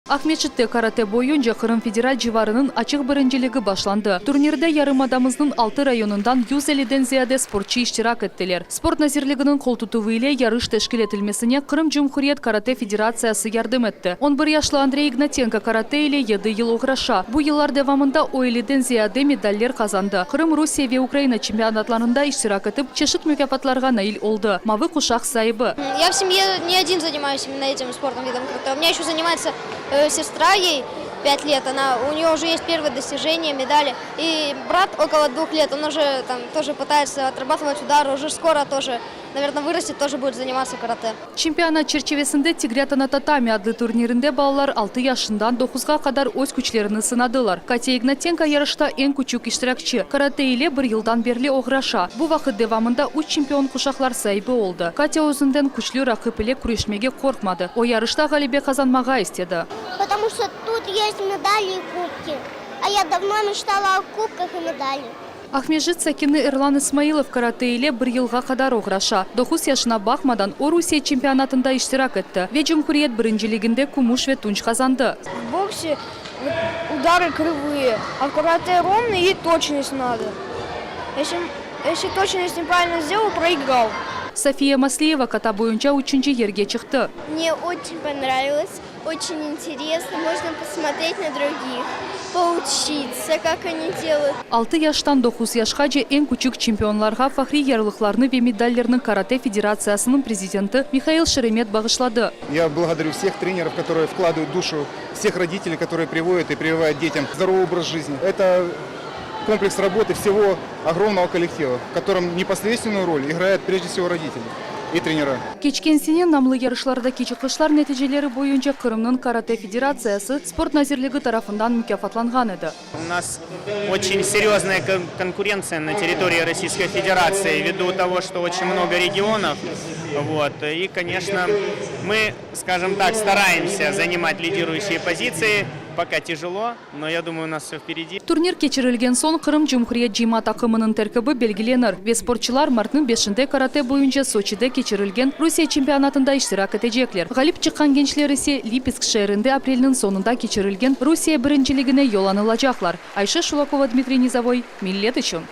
Ахметшитте карате боюнча Кырым федераль живарынын ачык биринчилиги башланды. Турнирде Ярымадамыздын 6 районундан 150ден зияде спортчу иштирак эттилер. Спорт назирлигинин кол тутуу иле ярыш тешкил этилмесине Кырым Жумхуриет карате федерациясы жардым этти. 11 жашлуу Андрей Игнатенко карате иле 7 жыл ограша. Бу жыллар давамында 50ден зияде медаллер казанды. Кырым, Русия ve Украина чемпионатларында иштирак этип, чешит мукафатларга наил олду. Мавы кушак сайыбы. Я в семье не один занимаюсь именно этим спортом видом карате. У меня еще занимается сестра, ей 5 лет, у нее уже есть первые достижения, медали. И брат около 2 лет, он уже там тоже пытается отрабатывать удары, уже скоро тоже, наверное, вырастет, тоже будет заниматься карате. Чемпионат черчевесинде Тигрятана татами адлы турниринде балалар 6 жашындан 9га кадар өз күчлерин сынадылар. Катя Игнатенко ярышта эң күчүк иштиракчы. Карате иле 1 жылдан бери ограша. Бу вакыт давамында 3 чемпион кушаклар сайбы олду. Катя өзүндөн күчлүү ракып эле күрөшмеге коркмады. О ярышта галибе казанмага истеди. Потому что тут есть медали и кубки. А я давно мечтала о кубках и медалях. Ахмежит Сакины Эрлан Исмаилов карате иле 1 жылга кадар ограша. 9 жашына бакмадан О Русия чемпионатында иштирак этти. Ве Жумхуриет биринчилигинде кумуш ве тунч казанды. В боксе удары кривые, а в карате ровные и точность надо. Если точность неправильно сделал, проиграл. София Маслеева ката боюнча 3-нчы жерге чыкты. Мне очень понравилось, очень интересно. Можно посмотреть на других, поучиться, как они делают. 6 жаштан 9 жашка же эң күчүк чемпионларга фахри ярлыкларны ве медальлерни карате федерациясынын президенти Михаил Шеремет багышлады. Я благодарю всех тренеров, которые вкладывают душу, всех родителей, которые приводят и прививают детям здоровый образ жизни. Это комплекс работы всего огромного коллектива, в котором непосредственную роль играют прежде всего родители и тренера. Кечкенсинен намлы ярышларда чыгышлар нәтижелери боюнча Кырымнын карате федерациясы спорт назирлиги тарафынан мукафатланган эди. У нас очень серьезная конкуренция на территории Российской Федерации ввиду того, что очень много регионов. И, конечно, мы, скажем так, стараемся занимать лидирующие позиции. Пока тяжело, но я думаю, у нас все впереди. Турнир кечирилген соң Кырым Жумхуриет жыйма такымынын теркиби белгиленер. Ве спортчулар марттын 5-нде карате боюнча Сочиде кечирилген Русия чемпионатында иштирак этежеклер. Галип чыккан кенчлер эсе Липецк шаарында апрелдин сонунда кечирилген Русия биринчилигине жол алачаклар. Айша Шулакова, Дмитрий Низовой, Миллет үчүн.